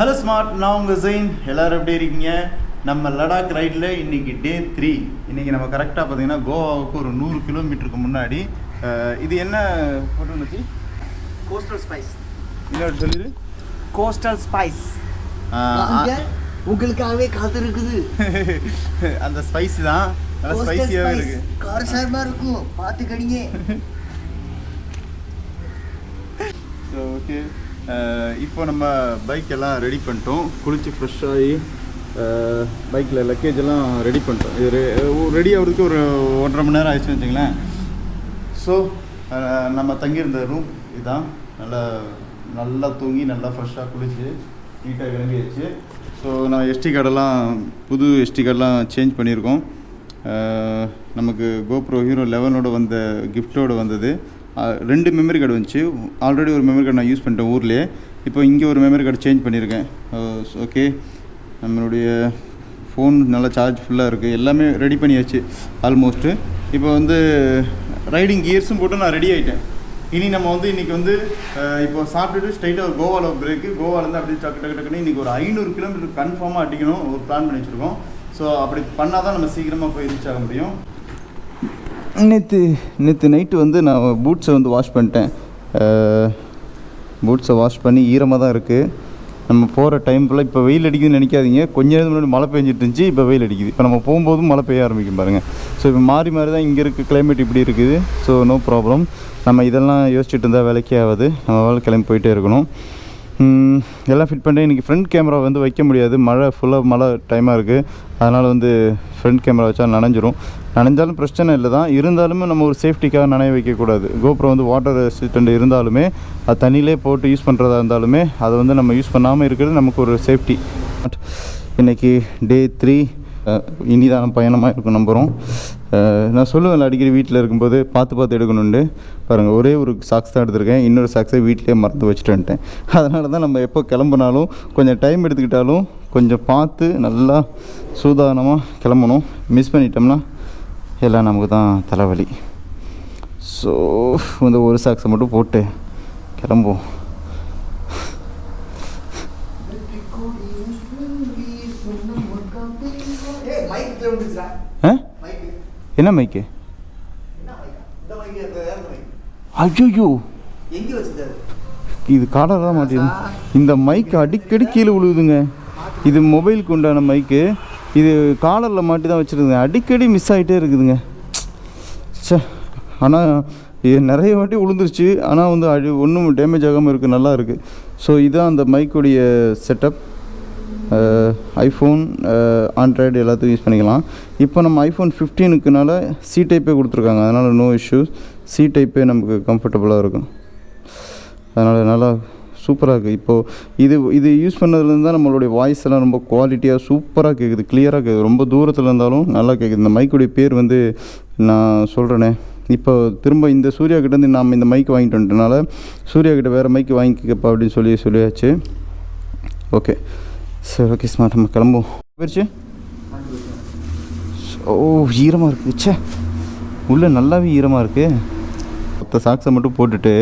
Hello smart, நான் உங்கள் ஜெயின். எல்லோரும் எப்படி இருக்கீங்க? நம்ம லடாக் ரைடில் இன்றைக்கி டே 3. இன்றைக்கி நம்ம கரெக்டாக பார்த்தீங்கன்னா கோவாவுக்கு ஒரு 100 கிலோமீட்டருக்கு முன்னாடி. இது என்ன ஃபோட்டோ இருந்துச்சு? Coastal spice. இன்னொரு சொல்லிடு. கோஸ்டல் ஸ்பைஸ் உங்களுக்காகவே காத்திருக்குது. அந்த ஸ்பைஸ் தான் நல்லா ஸ்பைஸியாகவே இருக்குது. காரசாரமாக இருக்கும், பார்த்து கடிங்க. ஸோ ஓகே, இப்போ நம்ம பைக் எல்லாம் ரெடி பண்ணிட்டோம். குளித்து ஃப்ரெஷ்ஷாகி பைக்கில் லக்கேஜ் எல்லாம் ரெடி பண்ணிட்டோம். இது ரெடி ஆகிறதுக்கு ஒரு 1.5 மணி நேரம் ஆயிடுச்சுன்னு வச்சுங்களேன். ஸோ நம்ம தங்கியிருந்த ரூம் இதுதான். நல்லா தூங்கி நல்லா ஃப்ரெஷ்ஷாக குளித்து நீட்டாக கிளம்பிடுச்சு. ஸோ நான் எஸ்டி கார்டெல்லாம் புது எஸ்டி கார்டெலாம் சேஞ்ச் பண்ணியிருக்கோம். நமக்கு கோப்ரோ ஹீரோ 11 வந்த கிஃப்டோடு வந்தது. 2 மெமரி கார்டு வந்துச்சு. ஆல்ரெடி ஒரு மெமரி கார்டு நான் யூஸ் பண்ணிட்டேன் ஊர்லேயே. இப்போ இங்கே ஒரு மெமரி கார்டு சேஞ்ச் பண்ணியிருக்கேன். ஓகே, நம்மளுடைய ஃபோன் நல்லா சார்ஜ் ஃபுல்லாக இருக்குது. எல்லாமே ரெடி பண்ணியாச்சு ஆல்மோஸ்ட்டு. இப்போ வந்து ரைடிங் கியர்ஸும் போட்டு நான் ரெடி ஆகிட்டேன். இனி நம்ம வந்து இன்றைக்கி வந்து இப்போ சாப்பிட்டுட்டு ஸ்ட்ரைட்டாக ஒரு கோவாவில் ஒரு பிரேக்கு. கோவாலேருந்து அப்படியே டக்குன்னு இன்றைக்கி ஒரு 500 கிலோமீட்டர் கன்ஃபார்மாக அடிக்கணும் ஒரு பிளான் பண்ணி வச்சுருக்கோம். ஸோ அப்படி பண்ணால் தான் நம்ம சீக்கிரமாக போய் ரீச் ஆக முடியும். நேற்று நைட்டு வந்து நான் பூட்ஸை வந்து வாஷ் பண்ணிட்டேன். பூட்ஸை வாஷ் பண்ணி ஈரமாக தான் இருக்குது. நம்ம போகிற டைம் ஃபுல்லாக இப்போ வெயில் அடிக்குதுன்னு நினைக்காதீங்க. கொஞ்ச நேரம் முன்னாடி மழை பெஞ்சிட்டு இருந்துச்சு, இப்போ வெயில் அடிக்குது. இப்போ நம்ம போகும்போதும் மழை பெய்ய ஆரம்பிக்கும் பாருங்கள். ஸோ இப்போ மாறி தான் இங்கே இருக்க கிளைமேட் இப்படி இருக்குது. So no problem. நம்ம இதெல்லாம் யோசிச்சுட்டு இருந்தால் வேலைக்கே ஆகாது. நம்ம வேலை கிளம்பி போயிட்டே இருக்கணும். எல்லாம் ஃபிட் பண்ணிட்டு இன்றைக்கி ஃப்ரண்ட் கேமரா வந்து வைக்க முடியாது. மழை டைமாக இருக்குது. அதனால் வந்து ஃப்ரண்ட் கேமரா வச்சா நனைஞ்சாலும் பிரச்சனை இல்லை தான். இருந்தாலுமே நம்ம ஒரு சேஃப்டிக்காக நனைய வைக்கக்கூடாது. கோப்ரோ வந்து வாட்டர் ரெசிஸ்டண்ட் இருந்தாலுமே அது தண்ணியிலே போட்டு யூஸ் பண்ணுறதா இருந்தாலுமே அதை வந்து நம்ம யூஸ் பண்ணாமல் இருக்கிறது நமக்கு ஒரு சேஃப்டி. இன்றைக்கி டே 3 இனிதான பயணமாக இருக்கும் நம்புகிறோம். நான் சொல்லுவேன் அடிக்கடி வீட்டில் இருக்கும்போது பார்த்து எடுக்கணுண்டு. பாருங்கள், ஒரே ஒரு சாக்ஸ் தான் எடுத்திருக்கேன். இன்னொரு சாக்ஸை வீட்டிலே மறந்து வச்சுட்டு வந்துட்டேன். அதனால தான் நம்ம எப்போ கிளம்புனாலும் கொஞ்சம் டைம் எடுத்துக்கிட்டாலும் கொஞ்சம் பார்த்து நல்லா சூதானமாக கிளம்பணும். மிஸ் பண்ணிட்டோம்னா எல்லாம் நமக்கு தான் தலைவலி. ஸோ இந்த ஒரு சாக்ஸை மட்டும் போட்டு கிளம்புவோம். என்ன மைக்கு? ஐயோ, இது காலர் தான் மாட்டேன். இந்த மைக்கு அடிக்கடி கீழே விழுகுதுங்க. இது மொபைலுக்கு உண்டான மைக்கு. இது காலரில் மாட்டி தான் வச்சுருக்குங்க. அடிக்கடி மிஸ் ஆகிட்டே இருக்குதுங்க. சே, ஆனால் இது நிறைய வாட்டி விழுந்துருச்சு. ஆனால் வந்து ஒன்றும் டேமேஜ் ஆகாமல் இருக்குது, நல்லா இருக்குது. ஸோ இதுதான் அந்த மைக்குடைய செட்டப். ஐஃபோன், ஆண்ட்ராய்டு எல்லாத்தையும் யூஸ் பண்ணிக்கலாம். இப்போ நம்ம ஐஃபோன் 15க்குனால சி டைப்பே கொடுத்துருக்காங்க. அதனால் நோ இஷ்யூஸ். சி டைப்பே நமக்கு கம்ஃபர்டபுளாக இருக்கும். அதனால் நல்லா சூப்பராக இருக்குது. இப்போது இது யூஸ் பண்ணதுலேருந்து தான் நம்மளுடைய வாய்ஸ் எல்லாம் ரொம்ப குவாலிட்டியாக சூப்பராக கேட்குது, கிளியராக கேட்குது. ரொம்ப தூரத்தில் இருந்தாலும் நல்லா கேட்குது. இந்த மைக்குடைய பேர் வந்து நான் சொல்கிறேனே. இப்போ திரும்ப இந்த சூர்யா கிட்டேருந்து நாம் இந்த மைக் வாங்கிட்டு வந்துட்டனால சூர்யா கிட்டே வேறு மைக்கு வாங்கிக்கப்பா அப்படின்னு சொல்லியாச்சு. ஓகே, சரி, ஓகே ஸ்மார்ட், நம்ம கிளம்புவோம். போயிடுச்சு. ஓ, ஈரமாக இருக்குது. சே, உள்ளே நல்லாவே ஈரமாக இருக்குது. ஒத்த சாக்ஸை மட்டும் போட்டுட்டு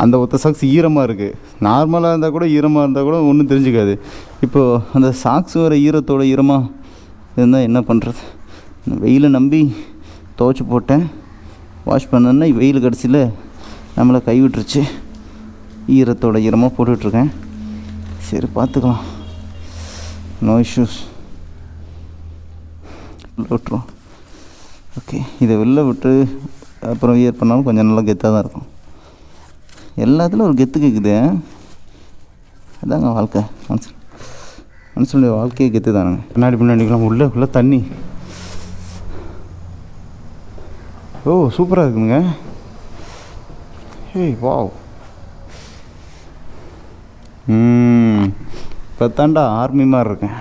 அந்த ஒத்த சாக்ஸ் ஈரமாக இருக்குது. நார்மலாக இருந்தால் கூட ஈரமாக இருந்தால் கூட ஒன்றும் தெரிஞ்சுக்காது. இப்போது அந்த சாக்ஸ் வர ஈரத்தோட ஈரமாக இருந்தால் என்ன பண்ணுறது? வெயிலை நம்பி துவைச்சி போட்டேன். வாஷ் பண்ணேன்னா வெயில் கடைசியில் நம்மளை கைவிட்டுருச்சு. ஈரத்தோட ஈரமாக போட்டுட்ருக்கேன். சரி, பார்த்துக்கலாம். No issues. விட்டுருவோம். ஓகே, இதை வெளில விட்டு அப்புறம் வியர் பண்ணாலும் கொஞ்சம் நல்லா கெத்தாக தான் இருக்கும். எல்லாத்துலையும் ஒரு கெத்து கேட்குது. அதாங்க வாழ்க்கை. மனுஷனுடைய வாழ்க்கையே கெத்து தானுங்க. பின்னாடிக்கலாம் உள்ள தண்ணி. ஓ, சூப்பராக இருக்குதுங்க. ஏய் வாவ். இப்போ தாண்டா ஆர்மி மாதிரி இருக்கேன்.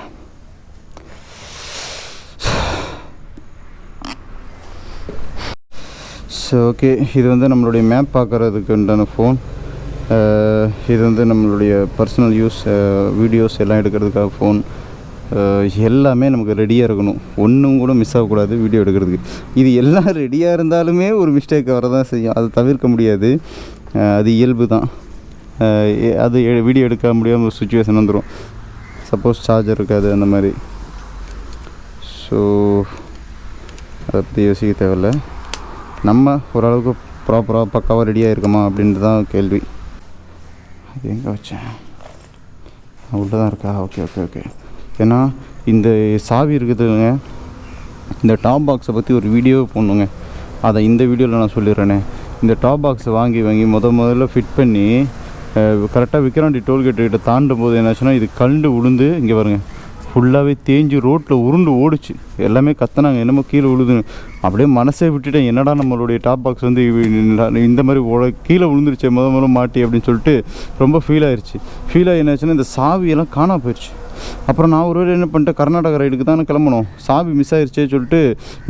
ஸோ ஓகே, இது வந்து நம்மளுடைய மேப் பார்க்குறதுக்கு உண்டான ஃபோன். இது வந்து நம்மளுடைய பர்சனல் யூஸ், வீடியோஸ் எல்லாம் எடுக்கிறதுக்காக ஃபோன். எல்லாமே நமக்கு ரெடியாக இருக்கணும். ஒன்றும் கூட மிஸ் ஆகக்கூடாது வீடியோ எடுக்கிறதுக்கு. இது எல்லாம் ரெடியாக இருந்தாலுமே ஒரு மிஸ்டேக் வரதான் செய்யும். அதை தவிர்க்க முடியாது. அது இயல்பு தான். அது வீடியோ எடுக்க முடியாமல் ஒரு சுச்சுவேஷன் வந்துடும். சப்போஸ் சார்ஜர் இருக்காது அந்த மாதிரி. ஸோ அதை பற்றி யோசிக்க தேவையில்ல. நம்ம ஓரளவுக்கு ப்ராப்பராக பக்காவாக ரெடியாக இருக்கமா அப்படின்ட்டு தான் கேள்வி. அது எங்கே வச்சேன்? உள்ளே தான் இருக்கா? Okay okay okay. ஏன்னா இந்த சாவி இருக்குதுங்க, இந்த டாப் பாக்ஸை பற்றி ஒரு வீடியோ போடணுங்க. அதை இந்த வீடியோவில் நான் சொல்லிடுறேனே. இந்த டாப் பாக்ஸை வாங்கி முதல்ல ஃபிட் பண்ணி கரெக்டாக விக்ராண்டி டோல்கேட்டுக்கிட்ட தாண்டும் போது என்னாச்சுன்னா இது கண்டு உளுந்து இங்கே பாருங்க ஃபுல்லாகவே தேஞ்சு ரோட்டில் உருண்டு ஓடிச்சு. எல்லாமே கத்துனாங்க என்னமோ கீழே விழுதுன்னு. அப்படியே மனசே விட்டுட்டேன், என்னடா நம்மளுடைய டாப் பாக்ஸ் வந்து இந்த மாதிரி கீழே விழுந்துருச்சு முதல்ல மாட்டி அப்படின்னு சொல்லிட்டு ரொம்ப ஃபீல் ஆகி என்னாச்சுன்னா இந்த சாவியெல்லாம் காணாம போயிடுச்சு. அப்புறம் நான் ஒரு என்ன பண்ணிட்டேன், கர்நாடகா ரைடுக்கு தானே கிளம்பணும், சாவி மிஸ் ஆயிடுச்சே சொல்லிட்டு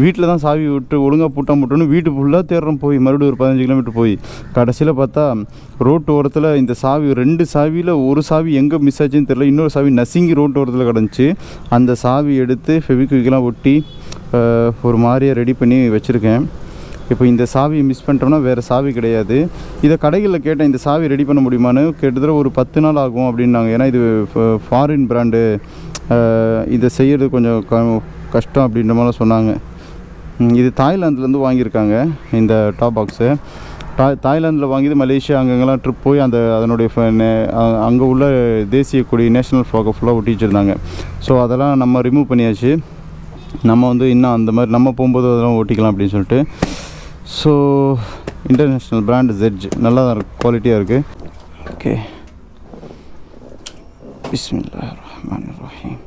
வீட்டில் தான் சாவி விட்டு ஒழுங்காக பூட்டான்னு வீட்டு ஃபுல்லாக தேடுறோம். போய் மறுபடியும் ஒரு 15 கிலோமீட்டர் போய் கடைசியில் பார்த்தா ரோட்டு ஓரத்தில் இந்த சாவி 2 சாவியில் ஒரு சாவி எங்கே மிஸ் ஆச்சுன்னு தெரியல, இன்னொரு சாவி நசுங்கி ரோட்டு ஓரத்தில் கிடந்துச்சு. அந்த சாவி எடுத்து ஃபெவிக்விக்கெலாம் ஒட்டி ஒரு மாதிரியாக ரெடி பண்ணி வச்சுருக்கேன். இப்போ இந்த சாவியை மிஸ் பண்ணிட்டோம்னா வேறு சாவி கிடையாது. இதை கடைகளில் கேட்டேன், இந்த சாவி ரெடி பண்ண முடியுமான்னு. கிட்டத்தட்ட ஒரு 10 நாள் ஆகும் அப்படின்னாங்க. ஏன்னா இது ஃபாரின் பிராண்டு, இதை செய்கிறது கொஞ்சம் கஷ்டம் அப்படின்ற மாதிரி சொன்னாங்க. இது தாய்லாந்துலேருந்து வாங்கியிருக்காங்க இந்த டாப் பாக்ஸு. தாய்லாந்தில் வாங்கிது மலேசியா அங்கங்கெல்லாம் ட்ரிப் போய் அதனுடைய அங்கே உள்ள தேசிய கொடி நேஷ்னல் ஃப்ளாகை ஃபுல்லாக ஒட்டி வச்சுருந்தாங்க. ஸோ அதெல்லாம் நம்ம ரிமூவ் பண்ணியாச்சு. நம்ம வந்து இன்னும் அந்த மாதிரி நம்ம போகும்போது அதெல்லாம் ஓட்டிக்கலாம் அப்படின்னு சொல்லிட்டு. ஸோ இன்டர்நேஷ்னல் பிராண்ட் ZEDGE நல்லா தான் இருக்குது, குவாலிட்டியாக இருக்குது. ஓகே, பிஸ்மில்லாஹிர் ரஹ்மானிர் ரஹீம்.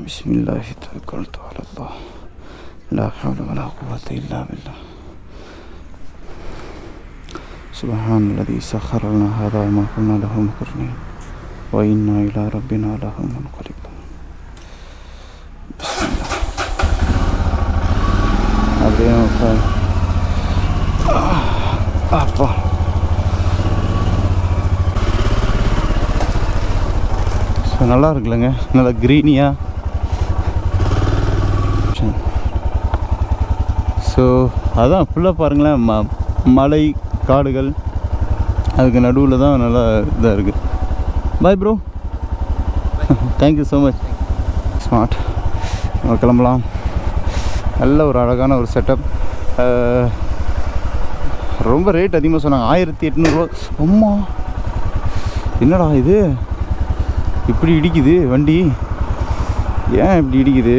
பிஸ்மில்லாஹி தவக்கல்து அலல்லாஹ் லா ஹவ்ல வலா குவத்த இல்லா பில்லாஹ். சுப்ஹானல்லதி ஸஹ்ஹர லனா ஹாதா வமா குன்னா லஹு முக்ரினீன் வ இன்னா இலா ரப்பினா லமுன்கலிபூன். அப்படியே அப்பா ஸோ நல்லா இருக்குல்லங்க, நல்லா க்ரீனியாக. ஸோ அதான் ஃபுல்லாக பாருங்களேன், மலை காடுகள் அதுக்கு நடுவில் தான் நல்லா இதாக இருக்குது. Bye bro, thank you so much. Smart, கிளம்பலாம். நல்ல ஒரு அழகான ஒரு செட்டப். ரொம்ப ரேட் அதிகமாக சொன்னாங்க, 1800 ரூபா. அம்மா என்னடா இது இப்படி இடிக்குது வண்டி, ஏன் இப்படி இடிக்குது?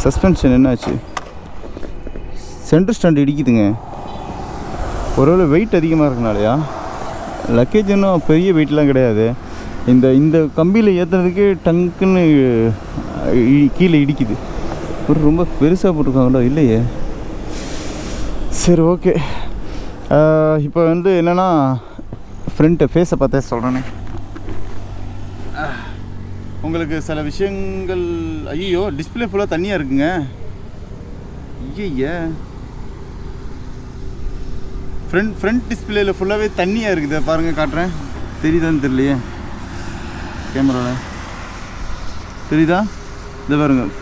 சஸ்பென்ஷன் என்னாச்சு? சென்டர் ஸ்டாண்ட் இடிக்குதுங்க. ஒருவேளை வெயிட் அதிகமாக இருக்கனாலையா? லக்கேஜ் இன்னும் பெரிய வெயிட்லாம் கிடையாது. இந்த கம்பியில் ஏற்றுறதுக்கு டங்குன்னு கீழே இடிக்குது. ஒரு ரொம்ப பெருசாக போட்டிருக்காங்களோ இல்லையே. சரி ஓகே. இப்போ வந்து என்னென்னா ஃப்ரண்ட்டு ஃபேஸை பார்த்தே சொல்கிறேனே உங்களுக்கு சில விஷயங்கள். ஐயோ, டிஸ்பிளே ஃபுல்லாக தண்ணியாக இருக்குங்க. ஐய, ஃப்ரண்ட் டிஸ்பிளேயில் ஃபுல்லாகவே தண்ணியாக இருக்குது. பாருங்கள், காட்டுறேன், தெரியுதான்னு தெரியலையே கேமராவில். தெரியுதா? இதை பாருங்கள்,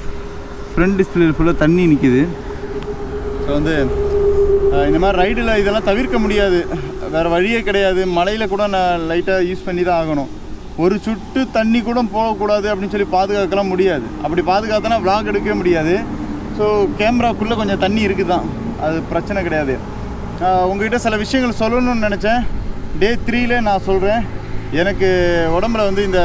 ஃப்ரண்ட் டிஸ்பிளேயில் ஃபுல்லாக தண்ணி நிற்கிது. ஸோ வந்து இந்த மாதிரி ரைடில் இதெல்லாம் தவிர்க்க முடியாது, வேறு வழியே கிடையாது. மழையில் கூட நான் லைட்டாக யூஸ் பண்ணி தான் ஆகணும். ஒரு சுட்டு தண்ணி கூட போகக்கூடாது அப்படின்னு சொல்லி பாதுகாக்கலாம் முடியாது. அப்படி பாதுகாத்தனா vlog எடுக்கவே முடியாது. ஸோ கேமராக்குள்ளே கொஞ்சம் தண்ணி இருக்குது தான், அது பிரச்சனை கிடையாது. உங்கள்கிட்ட சில விஷயங்கள் சொல்லணும்னு நினச்சேன். டே 3ல் நான் சொல்கிறேன். எனக்கு உடம்புல வந்து இந்த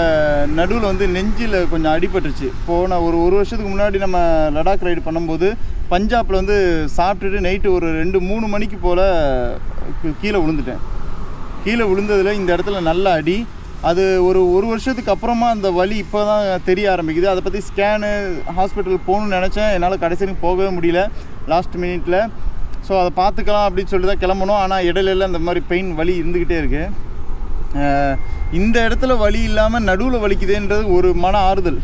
நடுவில் வந்து நெஞ்சில் கொஞ்சம் அடிபட்டுருச்சு. போன ஒரு வருஷத்துக்கு முன்னாடி நம்ம லடாக் ரைடு பண்ணும்போது பஞ்சாபில் வந்து சாப்பிட்டுட்டு நைட்டு ஒரு 2-3 மணிக்கு போல் கீழே விழுந்துட்டேன். கீழே விழுந்ததில் இந்த இடத்துல நல்ல அடி. அது ஒரு வருஷத்துக்கு அப்புறமா அந்த வலி இப்போ தான் தெரிய ஆரம்பிக்குது. அதை பற்றி ஸ்கேனு ஹாஸ்பிட்டல் போகணுன்னு நினச்சேன். என்னால் கடைசிக்கு போகவே முடியல லாஸ்ட் மினிட்டில். ஸோ அதை பார்த்துக்கலாம் அப்படின்னு சொல்லி தான் கிளம்பணும். ஆனால் இடையில அந்த மாதிரி பெயின் வலி இருந்துக்கிட்டே இருக்குது. இந்த இடத்துல வலி இல்லாமல் நடுவில் வலிக்குதுன்றது ஒரு மன ஆறுதல்.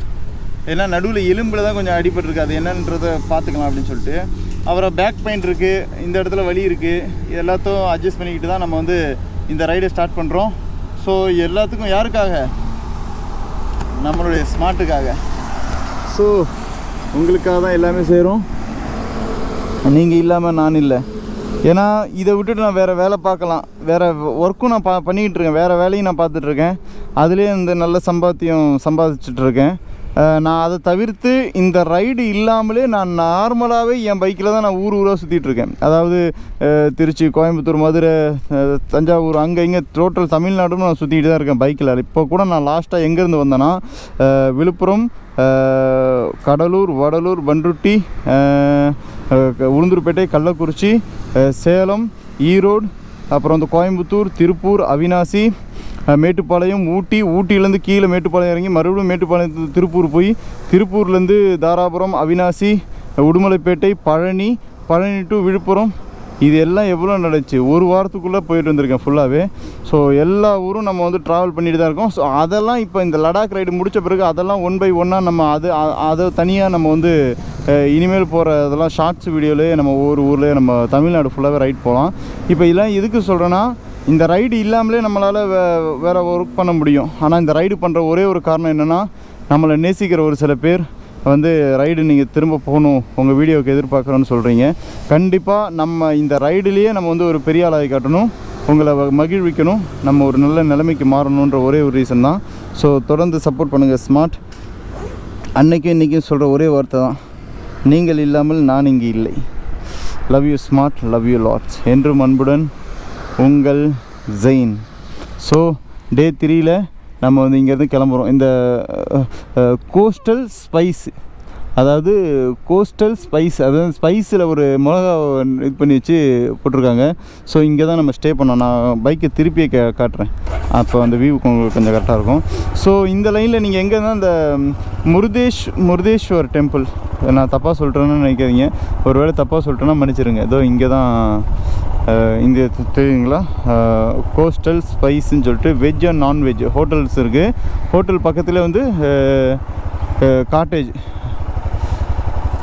ஏன்னா நடுவில் எலும்பில் தான் கொஞ்சம் அடிபட்டுருக்கு. அது என்னன்றதை பார்த்துக்கலாம் அப்படின்னு சொல்லிட்டு. அப்புறம் பேக் பெயின் இருக்குது, இந்த இடத்துல வலி இருக்குது. இது எல்லாத்தையும் அட்ஜஸ்ட் பண்ணிக்கிட்டு தான் நம்ம வந்து இந்த ரைடை ஸ்டார்ட் பண்ணுறோம். ஸோ எல்லாத்துக்கும் யாருக்காக? நம்மளுடைய ஸ்மார்ட்டுக்காக. ஸோ உங்களுக்காக தான் எல்லாமே செய்கிறோம். நீங்கள் இல்லாமல் நான் இல்லை. ஏன்னா இதை விட்டுட்டு நான் வேறு வேலை பார்க்கலாம், வேறு ஒர்க்கும் நான் பண்ணிக்கிட்டு இருக்கேன், வேறு வேலையும் நான் பார்த்துட்ருக்கேன், அதுலேயே இந்த நல்ல சம்பாதிச்சிட்ருக்கேன். நான் அதை தவிர்த்து இந்த ரைடு இல்லாமலே நான் நார்மலாகவே என் பைக்கில் தான் நான் ஊராக சுற்றிட்டுருக்கேன். அதாவது திருச்சி, கோயம்புத்தூர், மதுரை, தஞ்சாவூர், அங்கே இங்கே டோட்டல் தமிழ்நாடும் நான் சுற்றிக்கிட்டு தான் இருக்கேன் பைக்கில். இப்போ கூட நான் லாஸ்ட்டாக எங்கேருந்து வந்தேன்னா விழுப்புரம், கடலூர், வடலூர், பண்ருட்டி, உளுந்தூர்பேட்டை, கள்ளக்குறிச்சி, சேலம், ஈரோடு, அப்புறம் வந்து கோயம்புத்தூர், திருப்பூர், அவினாசி, மேட்டுப்பாளையம், ஊட்டியிலேருந்து கீழே மேட்டுப்பாளையம் இறங்கி மறுபடியும் மேட்டுப்பாளையத்து திருப்பூர் போய் திருப்பூர்லேருந்து தாராபுரம், அவினாசி, உடுமலைப்பேட்டை, பழனி டு விழுப்புரம், இது எல்லாம் எவ்வளோ நடந்துச்சு, ஒரு வாரத்துக்குள்ளே போயிட்டு வந்திருக்கேன் ஃபுல்லாகவே. ஸோ எல்லா ஊரும் நம்ம வந்து ட்ராவல் பண்ணிட்டு தான் இருக்கோம். ஸோ அதெல்லாம் இப்போ இந்த லடாக் ரைடு முடித்த பிறகு அதெல்லாம் 1 by 1 நம்ம அதை தனியாக நம்ம வந்து இனிமேல் போகிற இதெல்லாம் ஷார்ட்ஸ் வீடியோலேயே நம்ம ஒவ்வொரு ஊர்லேயே நம்ம தமிழ்நாடு ஃபுல்லாகவே ரைட் போகலாம். இப்போ இதெல்லாம் எதுக்கு சொல்கிறேன்னா, இந்த ரைடு இல்லாமலே நம்மளால் வேறு ஒர்க் பண்ண முடியும். ஆனால் இந்த ரைடு பண்ணுற ஒரே ஒரு காரணம் என்னென்னா, நம்மளை நேசிக்கிற ஒரு சில பேர் வந்து ரைடு நீங்கள் திரும்ப போகணும், உங்கள் வீடியோவுக்கு எதிர்பார்க்குறோன்னு சொல்கிறீங்க. கண்டிப்பாக நம்ம இந்த ரைடுலேயே நம்ம வந்து ஒரு பெரிய ஆளாகி காட்டணும், உங்களை மகிழ்விக்கணும், நம்ம ஒரு நல்ல நிலைமைக்கு மாறணுன்ற ஒரே ஒரு ரீசன் தான். ஸோ தொடர்ந்து சப்போர்ட் பண்ணுங்கள் ஸ்மார்ட். அன்றைக்கும் இன்றைக்கும் சொல்கிற ஒரே வார்த்தை தான், நீங்கள் இல்லாமல் நான் இங்கே இல்லை. Love you smart, love you lots. என்றும் அன்புடன் உங்கள் ஜெயின். ஸோ டே 3ல் நம்ம வந்து இங்கேருந்து கிளம்புறோம். இந்த கோஸ்டல் ஸ்பைஸ், அதாவது கோஸ்டல் ஸ்பைஸ், அதாவது ஸ்பைஸில் ஒரு மிளகா இது பண்ணி வச்சு போட்டிருக்காங்க. ஸோ இங்கே தான் நம்ம ஸ்டே பண்ணோம். நான் பைக்கை திருப்பியே காட்டுறேன், அப்போ அந்த வியூ உங்களுக்கு கொஞ்சம் கரெக்டாக இருக்கும். ஸோ இந்த லைனில் நீங்கள் எங்கே தான் இந்த முருதேஸ்வர் டெம்பிள், நான் தப்பாக சொல்லிட்டேன்னு நினைக்காதீங்க, ஒரு வேளை தப்பாக சொல்லிட்டேன்னா மன்னிச்சிருங்க. ஏதோ இங்கே தான் இங்கே தெரியுங்களா, கோஸ்டல் ஸ்பைஸ்ன்னு சொல்லிட்டு வெஜ் அண்ட் நான்வெஜ் ஹோட்டல்ஸ் இருக்குது. ஹோட்டல் பக்கத்தில் வந்து காட்டேஜ்,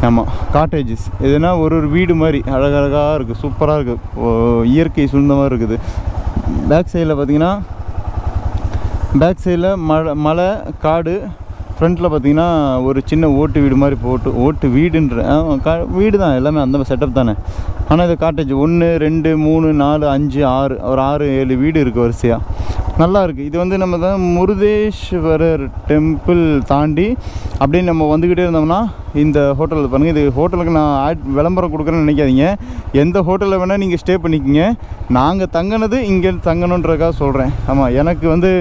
ஆமாம் காட்டேஜஸ், இதுனா ஒரு வீடு மாதிரி அழகழகாக இருக்குது, சூப்பராக இருக்குது, இயற்கை சூழ்ந்த மாதிரி இருக்குது. பேக் சைடில் பார்த்திங்கன்னா, பேக் சைடில் மலை, காடு, ஃப்ரண்ட்டில் பார்த்திங்கன்னா ஒரு சின்ன ஓட்டு வீடு மாதிரி ஓட்டு வீடுன்ற வீடு தான், எல்லாமே அந்த செட்டப் தானே. ஆனால் இது காட்டேஜ் 1 2 3 4 5 6 ஒரு 6-7 வீடு இருக்குது வரிசையாக, நல்லா இருக்குது. இது வந்து நம்ம தான் முருதேஸ்வரர் டெம்பிள் தாண்டி அப்படியே நம்ம வந்துக்கிட்டே இருந்தோம்னா இந்த ஹோட்டலில் பாருங்கள். இது ஹோட்டலுக்கு நான் விளம்பரம் கொடுக்குறேன்னு நினைக்காதீங்க, எந்த ஹோட்டலில் வேணால் நீங்கள் ஸ்டே பண்ணிக்கோங்க. நாங்கள் தங்கினது இங்கே தங்கணுன்றதுக்காக சொல்கிறேன். ஆமாம், எனக்கு வந்து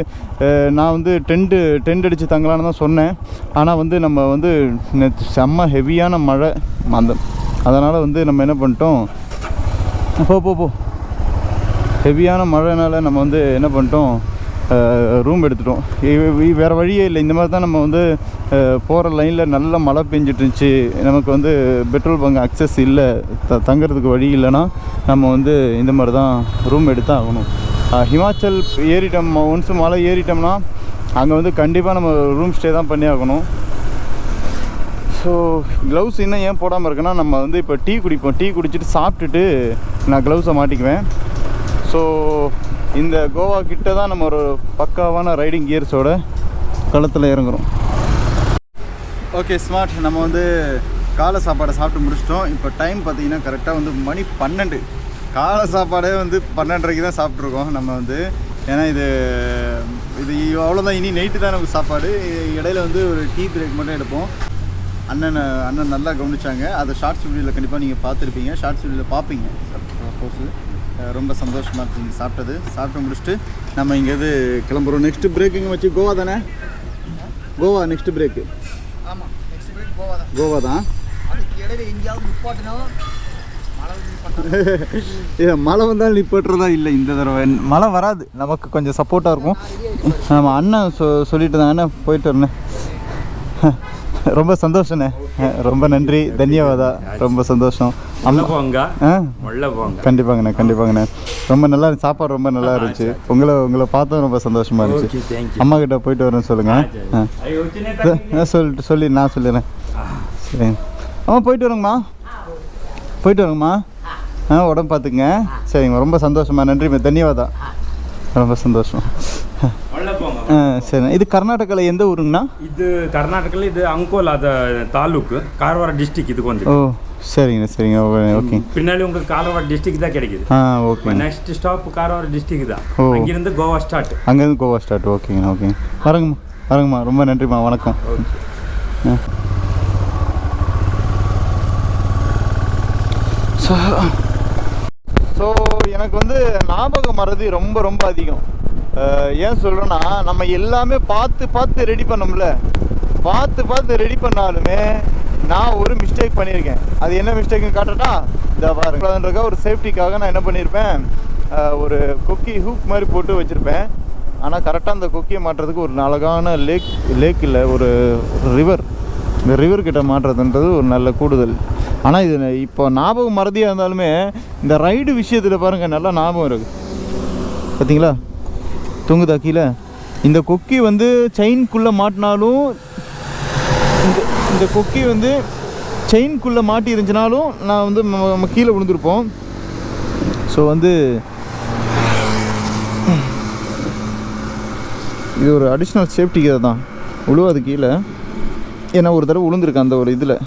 நான் வந்து டென்ட் அடித்து தங்கலான்னு தான் சொன்னேன். ஆனால் வந்து நம்ம வந்து செம்ம ஹெவியான மழை அதனால் வந்து நம்ம என்ன பண்ணிட்டோம், போ ஹெவியான மழைனால நம்ம வந்து என்ன பண்ணிட்டோம், ரூம் எடுத்துட்டோம். வேறு வழியே இல்லை. இந்த மாதிரி தான் நம்ம வந்து போகிற லைனில் நல்ல மழை பெஞ்சிட்டு இருந்துச்சு, நமக்கு வந்து பெட்ரோல் பங்க் அக்சஸ் இல்லை, தங்குறதுக்கு வழி இல்லைன்னா நம்ம வந்து இந்த மாதிரி தான் ரூம் எடுத்து ஆகணும். ஹிமாச்சல் ஏறிட்டோம், ஒன்ஸ் மலை ஏறிட்டோம்னா அங்கே வந்து கண்டிப்பாக நம்ம ரூம் ஸ்டே தான் பண்ணி ஆகணும். ஸோ க்ளவுஸ் இன்னும் ஏன் போடாமல் இருக்குன்னா, நம்ம வந்து இப்போ டீ குடிப்போம், டீ குடிச்சிட்டு சாப்பிட்டுட்டு நான் க்ளவுஸை மாட்டிக்குவேன். ஸோ இந்த கோவா கிட்ட தான் நம்ம ஒரு பக்காவான ரைடிங் கியர்ஸோட களத்தில் இறங்குறோம். ஓகே ஸ்மார்ட், நம்ம வந்து காலை சாப்பாடை சாப்பிட்டு முடிச்சிட்டோம். இப்போ டைம் பார்த்திங்கன்னா கரெக்டாக வந்து மணி 12. காலை சாப்பாடே வந்து 12:30 தான் சாப்பிட்ருக்கோம் நம்ம வந்து. ஏன்னா இது அவ்வளோதான், இனி நைட்டு தான் நமக்கு சாப்பாடு. இடையில வந்து ஒரு டீ பிரேக் மட்டும் எடுப்போம். அண்ணன் நல்லா கவனிச்சாங்க. அதை ஷார்ட்ஸ் வீடியோவில் கண்டிப்பாக நீங்கள் பார்த்துருப்பீங்க, ஷார்ட்ஸ் வீடியோவில் பார்ப்பீங்க. சப்போஸ் ரொம்ப சந்தோஷமாக இருந்துச்சு சாப்பிட்டு முடிச்சுட்டு நம்ம இங்கேருந்து கிளம்புறோம். நெக்ஸ்ட்டு பிரேக் எங்கே வச்சு கோவா தானே? Goa next break. ஆமாம், நெக்ஸ்ட் பிரேக் கோவா தான். கோவா தான். அதுக்கு இடையில எங்கேயாவது நிப்பாட்டினா மழை வந்தாலும் நிப்பாட்டுறதா இல்லை. இந்த தடவை மழை வராது, நமக்கு கொஞ்சம் சப்போர்ட்டாக இருக்கும். ஆமாம், அண்ணன் சொல்லிட்டு தான் அண்ணன் போயிட்டு வரேண்ணே. ரொம்ப சந்தோஷண்ணே, ரொம்ப நன்றி, தன்யவாதா, ரொம்ப சந்தோஷம். கண்டிப்பாங்கண்ணே. ரொம்ப நல்லா இருந்துச்சு சாப்பாடு, ரொம்ப நல்லா இருந்துச்சு. உங்களை பார்த்தோம் ரொம்ப சந்தோஷமாக இருந்துச்சு. அம்மா கிட்ட போயிட்டு வரேன்னு சொல்லுங்கள். நான் சொல்லிடுறேன். சரி அம்மா, போயிட்டு வரேங்கம்மா. உடம்பு பார்த்துக்குங்க. சரிங்க, ரொம்ப சந்தோஷமா, நன்றி, தன்யவாதா, ரொம்ப சந்தோஷம். சரி. இது கர்நாடகாவில் எந்த ஊருங்கண்ணா? இது கர்நாடகாவில் இது அங்கோல் அது தாலுக்கு காரவார டிஸ்ட்ரிக்ட் இது கொஞ்சம். ஓ சரிங்க சரிங்க. ஓகே. பின்னாடி உங்களுக்கு காரவார டிஸ்ட்ரிக்ட் தான் கிடைக்குது. ஓகே. நெக்ஸ்ட் ஸ்டாப் காரவார டிஸ்ட்ரிக்ட் தான். ஓ. அங்கிருந்து கோவா ஸ்டார்ட். அங்கேருந்து கோவா ஸ்டார்ட். ஓகேங்கண்ணா ஓகேங்க. வரங்கம்மா ரொம்ப நன்றிம்மா. வணக்கம். ஓகே. ஸோ எனக்கு வந்து ஞாபக மறதி ரொம்ப ரொம்ப அதிகம். ஏன் சொல்கிறேன்னா நம்ம எல்லாமே பார்த்து ரெடி பண்ணோம்ல. பார்த்து ரெடி பண்ணாலுமே நான் ஒரு மிஸ்டேக் பண்ணியிருக்கேன். அது என்ன மிஸ்டேக்குன்னு காட்டுறேன்னா, இந்த பாருங்க ஒரு சேஃப்டிக்காக நான் என்ன பண்ணியிருப்பேன், ஒரு கொக்கி ஹூக் மாதிரி போட்டு வச்சுருப்பேன். ஆனால் கரெக்டாக அந்த கொக்கியை மாட்டுறதுக்கு ஒரு அழகான லேக் இல்லை, ஒரு ரிவர், இந்த ரிவர் கிட்ட மாட்டுறதுன்றது ஒரு நல்ல கூடுதல். ஆனால் இது இப்போ ஞாபகம் மறதியாக இருந்தாலுமே இந்த ரைடு விஷயத்தில் பாருங்கள் நல்லா ஞாபகம் இருக்குது. பார்த்தீங்களா தூங்குதா கீழே? இந்த கொக்கி வந்து செயின்குள்ளே மாட்டினாலும், இந்த கொக்கி வந்து செயின்குள்ளே மாட்டி இருந்துச்சுனாலும் நான் வந்து நம்ம கீழே விழுந்திருப்போம். ஸோ வந்து இது ஒரு அடிஷ்னல் சேஃப்டிக்கு தான் விழுவாது கீழே. ஏன்னா ஒரு தடவை விழுந்திருக்கேன் அந்த ஒரு இதில்.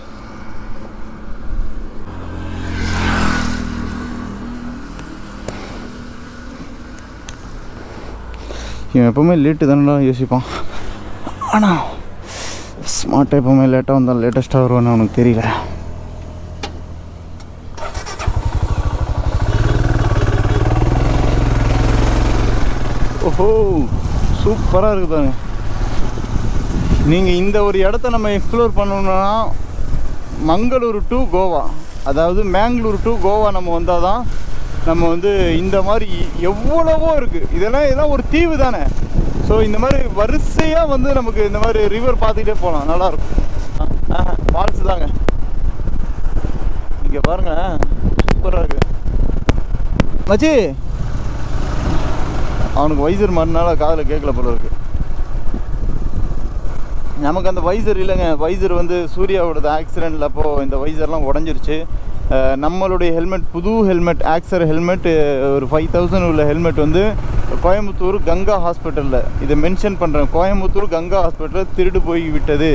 இவன் எப்போவுமே லேட்டு தானே யோசிப்பான். ஆனால் ஸ்மார்ட்டாக எப்போவுமே லேட்டாக வந்தால் லேட்டஸ்ட்டாக வருவான்னு அவனுக்கு தெரியல. ஓஹோ சூப்பராக இருக்குதாங்க. நீங்கள் இந்த ஒரு இடத்த நம்ம எக்ஸ்ப்ளோர் பண்ணணுன்னா மங்களூரு டு கோவா, அதாவது மேங்களூர் டு கோவா நம்ம வந்தால் தான் நம்ம வந்து இந்த மாதிரி எவ்வளவோ இருக்குது. இதெல்லாம் ஒரு தீவு தானே. ஸோ இந்த மாதிரி வரிசையாக வந்து நமக்கு இந்த மாதிரி ரிவர் பார்த்துக்கிட்டே போகலாம், நல்லாயிருக்கும். ஃபால்ஸ் தாங்க இங்கே பாருங்கள், சூப்பராக இருக்குது. மச்சி அவனுக்கு வைசர் மாறினால காதில் கேட்கல போல இருக்குது. நமக்கு அந்த வைசர் இல்லைங்க. வைசர் வந்து சூர்யாவோடது ஆக்சிடெண்ட்டில் அப்போது இந்த வைசர்லாம் உடஞ்சிருச்சு. நம்மளுடைய ஹெல்மெட், புது ஹெல்மெட், ஆக்சர் ஹெல்மெட், ஒரு 5000 உள்ள ஹெல்மெட் வந்து கோயம்புத்தூர் கங்கா ஹாஸ்பிட்டலில், இதை மென்ஷன் பண்ணுறேன், கோயம்புத்தூர் கங்கா ஹாஸ்பிட்டலில் திருடு போய் விட்டது.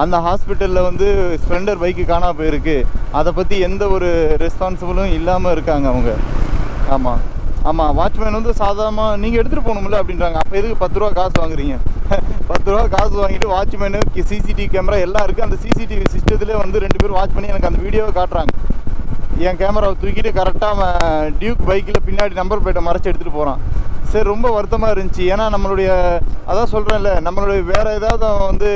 அந்த ஹாஸ்பிட்டலில் வந்து ஸ்ப்ளெண்டர் பைக்கு காணாமல் போயிருக்கு. அதை பற்றி எந்த ஒரு ரெஸ்பான்சிபிளும் இல்லாமல் இருக்காங்க அவங்க. ஆமாம் வாட்ச்மேன் வந்து சாதாரணமாக நீங்கள் எடுத்துகிட்டு போகணும்ல அப்படின்றாங்க. அப்போ எதுக்கு 10 ரூபா காசு வாங்குறீங்க? 10 ரூபா காசு வாங்கிட்டு வாட்ச்மேனு சிசிடிவி கேமரா எல்லாம் இருக்குது. அந்த சிசிடிவி சிஸ்டத்துலேயே வந்து 2 பேர் வாட்ச் பண்ணி எனக்கு அந்த வீடியோவை காட்டுறாங்க. என் கேமராவை தூக்கிட்டு கரெக்டாக டியூக் பைக்கில் பின்னாடி நம்பர் பிளேட்டை மறைச்சி எடுத்துகிட்டு போகிறான். சரி, ரொம்ப வருத்தமாக இருந்துச்சு. ஏன்னா நம்மளுடைய, அதான் சொல்கிறேன்ல, நம்மளுடைய வேறு ஏதாவது வந்து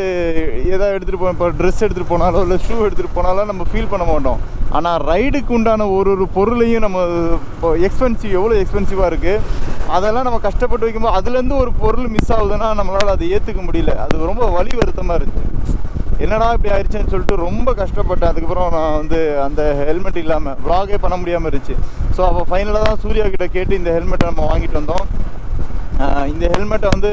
எதாவது எடுத்துகிட்டு இப்போ ட்ரெஸ் எடுத்துகிட்டு போனாலோ இல்லை ஷூ எடுத்துகிட்டு போனாலோ நம்ம ஃபீல் பண்ண மாட்டோம். ஆனால் ரைடுக்கு உண்டான ஒரு பொருளையும் நம்ம இப்போ எவ்வளோ எக்ஸ்பென்சிவாக இருக்குது, அதெல்லாம் நம்ம கஷ்டப்பட்டு வைக்கும்போது அதுலேருந்து ஒரு பொருள் மிஸ் ஆகுதுன்னா நம்மளால் அதை ஏற்றுக்க முடியல. அது ரொம்ப வலி வருத்தமாக இருந்துச்சு. என்னடா இப்படி ஆயிடுச்சுன்னு சொல்லிட்டு ரொம்ப கஷ்டப்பட்டேன். அதுக்கப்புறம் நான் வந்து அந்த ஹெல்மெட் இல்லாமல் வ்ளாகே பண்ண முடியாமல் இருந்துச்சு. ஸோ அப்போ ஃபைனலாக தான் சூர்யா கிட்ட கேட்டு இந்த ஹெல்மெட்டை நம்ம வாங்கிட்டு வந்தோம். இந்த ஹெல்மெட்டை வந்து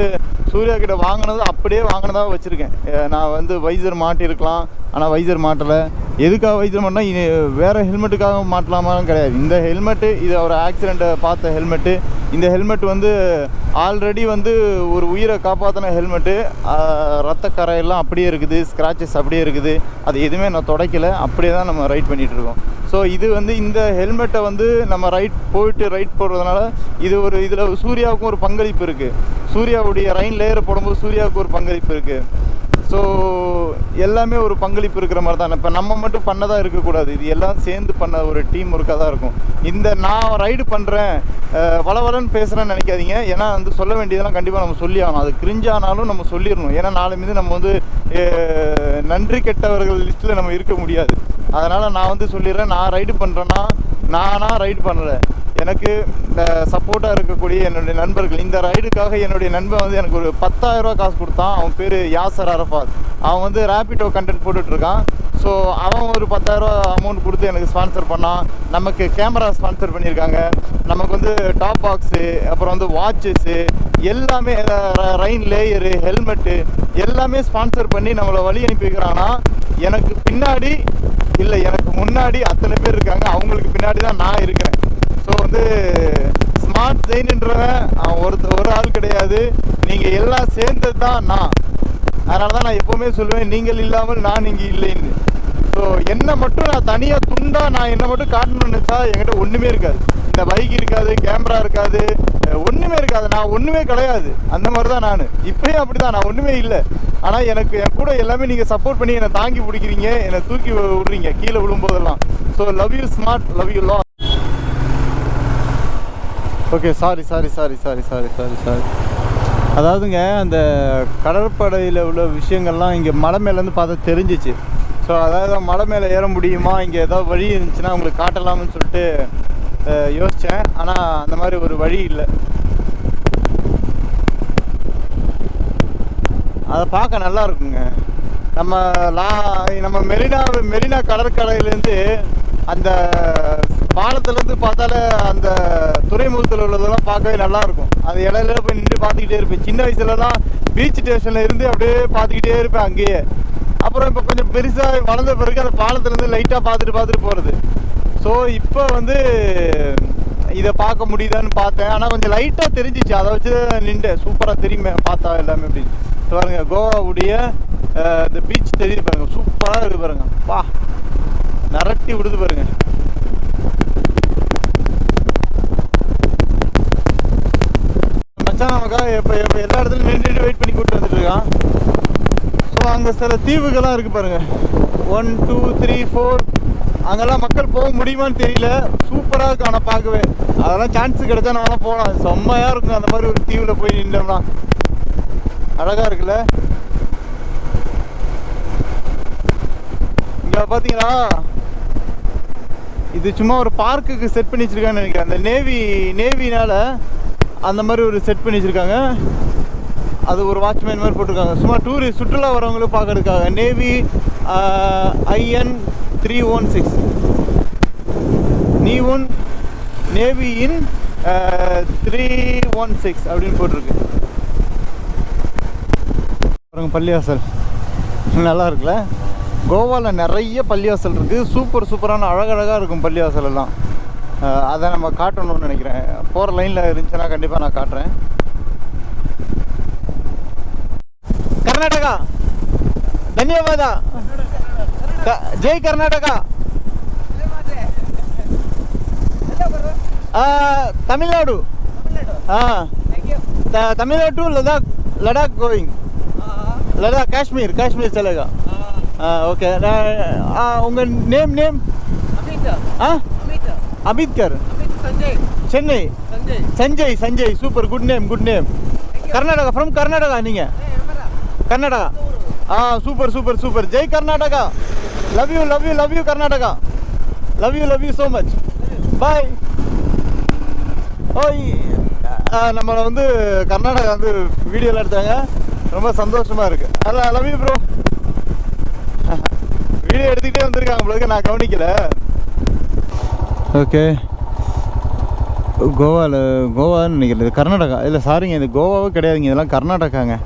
சூர்யா கிட்ட வாங்கினது அப்படியே வாங்கினதாக வச்சுருக்கேன். நான் வந்து வைசர் மாட்டியிருக்கலாம், ஆனால் வைசர் மாட்டலை. எதுக்காக வைசர் மாட்டினா வேறு ஹெல்மெட்டுக்காக மாட்டலாமான்னு கிடையாது. இந்த ஹெல்மெட்டு இது ஒரு ஆக்சிடெண்ட்டை பார்த்த ஹெல்மெட்டு. இந்த ஹெல்மெட் வந்து ஆல்ரெடி வந்து ஒரு உயிரை காப்பாற்றின ஹெல்மெட்டு. ரத்தக்கரையெல்லாம் அப்படியே இருக்குது, ஸ்க்ராச்சஸ் அப்படியே இருக்குது. அது எதுவுமே நான் துடைக்கலை, அப்படியே தான் நம்ம ரைட் பண்ணிகிட்ருக்கோம். ஸோ இது வந்து இந்த ஹெல்மெட்டை வந்து நம்ம ரைட் போடுறதுனால இதில் சூர்யாவுக்கும் ஒரு பங்களிப்பு இருக்குது. சூர்யாவுடைய ரைன் லேயரை போடும்போது சூர்யாவுக்கு ஒரு பங்களிப்பு இருக்குது. ஸோ எல்லாமே ஒரு பங்களிப்பு இருக்கிற மாதிரி தான். இப்போ நம்ம மட்டும் பண்ணதாக இருக்கக்கூடாது, இது எல்லாம் சேர்ந்து பண்ண ஒரு டீம் ஒர்க்காக தான் இருக்கும். நான் ரைடு பண்ணுறேன் வளவலன்னு பேசுகிறேன்னு நினைக்காதீங்க. ஏன்னா வந்து சொல்ல வேண்டியதெல்லாம் கண்டிப்பாக நம்ம சொல்லி ஆகணும். அது கிரிஞ்சானாலும் நம்ம சொல்லிடணும். ஏன்னா நாலு மீது நம்ம வந்து நன்றி கெட்டவர்கள் லிஸ்ட்டில் நம்ம இருக்க முடியாது. அதனால் நான் வந்து சொல்லிடுறேன், நான் ரைடு பண்ணுறேன்னா நானாக ரைடு பண்ணலை. எனக்கு சப்போர்ட்டாக இருக்கக்கூடிய என்னுடைய நண்பர்கள், இந்த ரைடுக்காக என்னுடைய நண்பன் வந்து எனக்கு ஒரு 10,000 ரூபா காசு கொடுத்தான். அவன் பேர் யாசர் அரஃபாத். அவன் வந்து ரேபிடோ கண்டென்ட் போட்டுட்ருக்கான். ஸோ அவன் ஒரு 10,000 ரூபா அமௌண்ட் கொடுத்து எனக்கு ஸ்பான்சர் பண்ணான். நமக்கு கேமரா ஸ்பான்சர் பண்ணியிருக்காங்க. நமக்கு வந்து டாப் பாக்ஸு, அப்புறம் வந்து வாட்சஸ்ஸு, எல்லாமே ரைன் லேயரு, ஹெல்மெட்டு எல்லாமே ஸ்பான்சர் பண்ணி நம்மளை வழி அனுப்பி வைக்கிறாங்கன்னா எனக்கு பின்னாடி இல்லை, எனக்கு முன்னாடி அத்தனை பேர் இருக்காங்க. அவங்களுக்கு பின்னாடி தான் நான் இருக்கிறேன். ஸோ வந்து ஸ்மார்ட் ஜெயின்ன்றவன் அவன் ஒரு ஆள் கிடையாது. நீங்கள் எல்லாம் சேர்ந்தது தான் நான். அதனால தான் நான் எப்போவுமே சொல்லுவேன், நீங்கள் இல்லாமல் நான் இங்கே இல்லைன்னு. ஸோ என்னை மட்டும் நான் தனியாக துண்டாக நான் என்னை மட்டும் காட்டணும்னு நினச்சா என்கிட்ட ஒன்றுமே இருக்காது. இந்த பைக் இருக்காது, கேமரா இருக்காது, ஒன்றுமே இருக்காது. நான் ஒன்றுமே கிடையாது. அந்த மாதிரி தான் நான் இப்போயும் அப்படி தான். நான் ஒன்றுமே இல்லை. ஆனால் எனக்கு என் கூட எல்லாமே நீங்கள் சப்போர்ட் பண்ணி என்னை தாங்கி பிடிக்கிறீங்க, என்னை தூக்கி விடுறீங்க கீழே விழும்போதெல்லாம். So love you smart, love you lot. Okay, sorry. அதாவதுங்க, அந்த கடற்படையில் உள்ள விஷயங்கள்லாம் இங்கே மலை மேலேருந்து பார்த்தா தெரிஞ்சிச்சு. ஸோ அதாவது மலை மேலே ஏற முடியுமா, இங்கே ஏதாவது வழி இருந்துச்சுன்னா உங்களுக்கு காட்டலாம்னு சொல்லிட்டு யோசித்தேன். ஆனால் அந்த மாதிரி ஒரு வழி இல்லை. அதை பார்க்க நல்லா இருக்குங்க. நம்ம மெரினா கடற்கரையிலேருந்து அந்த பாலத்துலேருந்து பார்த்தாலே அந்த துறைமுகத்தில் உள்ளதெல்லாம் பார்க்கவே நல்லாயிருக்கும். அது இடையில போய் நின்று பார்த்துக்கிட்டே இருப்பேன். சின்ன வயசுலலாம் பீச் ஸ்டேஷனில் இருந்து அப்படியே பார்த்துக்கிட்டே இருப்பேன் அங்கேயே. அப்புறம் இப்போ கொஞ்சம் பெருசாக வளர்ந்த பிறகு அந்த பாலத்துலேருந்து லைட்டாக பார்த்துட்டு போகிறது. ஸோ இப்போ வந்து இதை பார்க்க முடியுதான்னு பார்த்தேன். ஆனால் கொஞ்சம் லைட்டாக தெரிஞ்சிச்சு. அதை வச்சு நின்று சூப்பராக தெரியுமே பார்த்தா எல்லாமே அப்படின்னு பாருங்க. கோவாவுடைய இந்த பீச் தெரியுது பாருங்க, சூப்பராக இருக்குது பாருங்க. பா, நரட்டி விடுது பாருங்க. மச்சான் நமக்கா இப்போ எல்லா இடத்துலையும் நின்றுட்டு வெயிட் பண்ணி கூப்பிட்டு வந்துட்டு இருக்கான். ஸோ அங்கே சில தீவுகள்லாம் இருக்குது பாருங்கள். 1 2 3 4 அங்கெல்லாம் மக்கள் போக முடியுமான்னு தெரியல. சூப்பராக இருக்கும். ஆனால் பார்க்கவே அதெல்லாம் சான்ஸ் கிடைச்சா நம்மளாம் போகலாம். செம்மையாக இருக்கும். அந்த மாதிரி ஒரு தீவில் போய் நின்றோம்னா அழகாக இருக்குல்ல. இங்கே பார்த்தீங்களா, இது சும்மா ஒரு பார்க்குக்கு செட் பண்ணி வச்சுருக்காங்கன்னு நினைக்கிறேன். அந்த நேவினால் அந்த மாதிரி ஒரு செட் பண்ணி வச்சுருக்காங்க. அது ஒரு வாட்ச்மேன் மாதிரி போட்டிருக்காங்க. சும்மா சுற்றுலா வரவங்களும் பார்க்கறதுக்காக. நேவி IN 316 நேவி இன் 316 அப்படின்னு போட்டிருக்கு. பள்ளிவாசல் நல்லா இருக்குல்ல. கோவாவில் நிறைய பள்ளிவாசல் இருக்குது. சூப்பரான அழகழகாக இருக்கும் பள்ளிவாசல் எல்லாம். அதை நம்ம காட்டணும்னு நினைக்கிறேன். போகிற லைனில் இருந்துச்சுன்னா கண்டிப்பாக நான் காட்டுறேன். கர்நாடகா, ಧನ್ಯವಾದ. ಜೈ ಕರ್ನಾಟಕ. ತಮಿಳ್ನಾಡು. Tamil Nadu to Ladakh going. लद्दाख काश्मीर चलेगा. ओके. उंगल name Amitkar. Chennai. Sanjay super good name. Karnataka, from Karnataka. நீங்க कर्नाटका. सूपर. जय Karnataka. Love you Karnataka. Love you so much. Bye. ஓய், நம்மளை வந்து கர்நாடகா வந்து வீடியோவில் எடுத்தாங்க. ரொம்ப சந்தோஷமாக இருக்குது. அதான் லவ் யூ ப்ரோ. வீடியோ எடுத்துக்கிட்டே வந்திருக்காங்க உங்களுக்கு, நான் கவனிக்கலை. ஓகே, கோவான்னு நினைக்கிறது. கர்நாடகா இல்லை, சாரிங்க, இது கோவாவே கிடையாதுங்க. இதெல்லாம் கர்நாடகாங்க.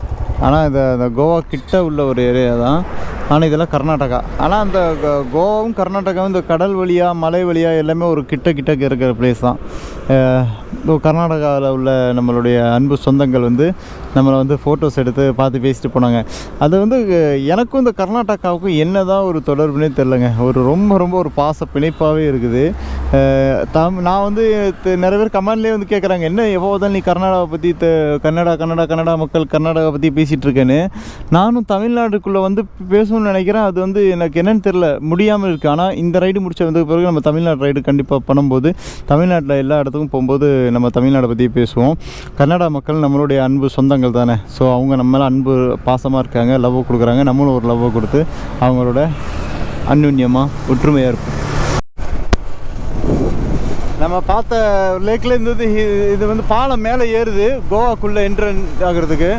ஆனால் இந்த கோவா கிட்ட உள்ள ஒரு ஏரியா தான். ஆனால் இதெல்லாம் கர்நாடகா. ஆனால் அந்த கோவாவும் கர்நாடகாவும் இந்த கடல் வழியாக மலை வழியாக எல்லாமே ஒரு கிட்ட இருக்கிற பிளேஸ் தான். கர்நாடகாவில் உள்ள நம்மளுடைய அன்பு சொந்தங்கள் வந்து நம்மளை வந்து ஃபோட்டோஸ் எடுத்து பார்த்து பேசிட்டு போனாங்க. அது வந்து எனக்கும் இந்த கர்நாடகாவுக்கும் என்ன தான் ஒரு தொடர்புனே தெரிலங்க. ரொம்ப ஒரு பாச பிணைப்பாகவே இருக்குது. நான் வந்து நிறைய பேர் கமெண்ட்லேயே வந்து கேட்குறாங்க, என்ன எவ்வளோ தான் நீ கர்நாடகாவை பற்றி கன்னடா மக்கள் கர்நாடகா பற்றி பேசிகிட்டு இருக்கேன்னு. நானும் தமிழ்நாட்டுக்குள்ளே வந்து பேசணும்னு நினைக்கிறேன். அது வந்து எனக்கு என்னென்னு தெரில, முடியாமல் இருக்குது. ஆனால் இந்த ரைடு முடிச்ச வந்த பிறகு நம்ம தமிழ்நாடு ரைடு கண்டிப்பாக பண்ணும்போது தமிழ்நாட்டில் எல்லா இடத்துக்கும் போகும்போது நம்ம தமிழ்நாடை பற்றி பேசுவோம். கன்னடா மக்கள் நம்மளுடைய அன்பு சொந்தங்கள் தானே. ஸோ அவங்க நம்மளால் அன்பு பாசமாக இருக்காங்க, லவ் கொடுக்குறாங்க. நம்மளும் ஒரு லவ்வை கொடுத்து அவங்களோட அந்யுன்யமாக ஒற்றுமையாக இருக்கும். நம்ம பார்த்த லேக்கில் இருந்தது இது வந்து பாலம் மேலே ஏறுது கோவாக்குள்ளே என்ட்ரன் ஆகிறதுக்கு.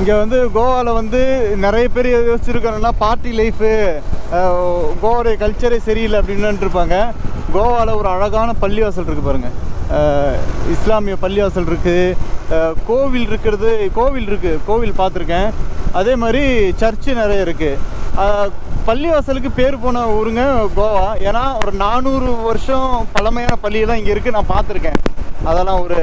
இங்கே வந்து கோவாவில் வந்து நிறைய பேர் யோசிச்சுருக்காங்கன்னா பார்ட்டி லைஃபு, கோவாவுடைய கல்ச்சரே சரியில்லை அப்படின்னு இருப்பாங்க. கோவாவில் ஒரு அழகான பள்ளிவாசல் இருக்குது பாருங்கள். இஸ்லாமிய பள்ளிவாசல் இருக்குது, கோவில் இருக்குது, கோவில் பார்த்துருக்கேன். அதே மாதிரி சர்ச்சு நிறைய இருக்குது. பள்ளிவாசலுக்கு பேர் போன ஊருங்க கோவா. ஏன்னா ஒரு 400 வருஷம் பழமையான பள்ளியெல்லாம் இங்கே இருக்குது, நான் பார்த்துருக்கேன். அதெல்லாம் ஒரு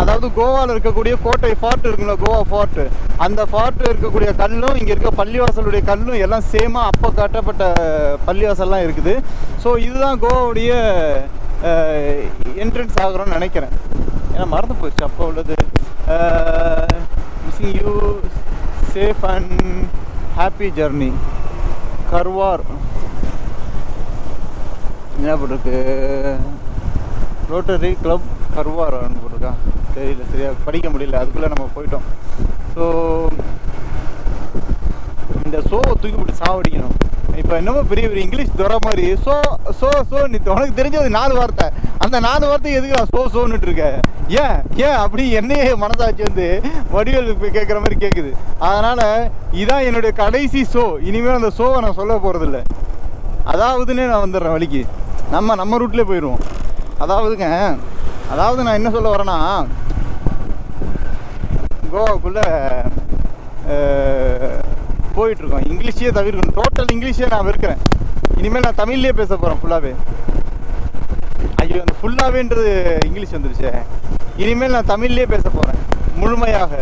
அதாவது கோவாவில் இருக்கக்கூடிய கோட்டை ஃபார்ட் இருக்குல்ல, கோவா ஃபார்ட்டு, அந்த ஃபார்ட்டு இருக்கக்கூடிய கல்லும் இங்கே இருக்க பள்ளிவாசலுடைய கல்லும் எல்லாம் சேமாக அப்போ கட்டப்பட்ட பள்ளிவாசல்லாம் இருக்குது. ஸோ இதுதான் கோவாவுடைய என்ட்ரன்ஸ் ஆகிறோன்னு நினைக்கிறேன். ஏன்னா மறந்து போச்சு அப்போ உள்ளது. Wishing you safe and happy journey. Karwar என்ன போட்டிருக்கு? ரோட்டரி கிளப் கர்வார் போட்டிருக்கா, தெரியல, சரியாக படிக்க முடியல, அதுக்குள்ளே நம்ம போயிட்டோம். ஸோ இந்த ஷோவை தூக்கி போட்டு சாவடிக்கணும். இப்போ என்னமோ பெரிய பெரிய இங்கிலீஷ் துறை மாதிரி ஸோ ஸோ ஸோ நீ உனக்கு தெரிஞ்சது 4 வார்த்தை, அந்த 4 வார்த்தை எதுக்கு நான் ஷோன்னுட்டு இருக்கேன்? ஏன் அப்படி என்னையே மனசாட்சி வந்து வடிவேல் கேட்குற மாதிரி கேட்குது. அதனால் இதான் என்னுடைய கடைசி ஷோ. இனிமேல் அந்த ஷோவை நான் சொல்ல போகிறதில்ல. அதாவதுன்னே நான் வந்துடுறேன் வழிக்கு. நம்ம ரூட்லேயே போயிடுவோம். அதாவது நான் என்ன சொல்ல வரேன்னா, கோவாக்குள்ளே போயிட்டுருக்கோம். இங்கிலீஷே தவிர்க்கணும், டோட்டல் இங்கிலீஷே நான் வெறுக்கிறேன். இனிமேல் நான் தமிழ்லேயே பேச போகிறேன் ஃபுல்லாகவே. ஐயோ, அந்த ஃபுல்லாகவேன்றது இங்கிலீஷ் வந்துருச்சு. இனிமேல் நான் தமிழ்லேயே பேச போகிறேன் முழுமையாக.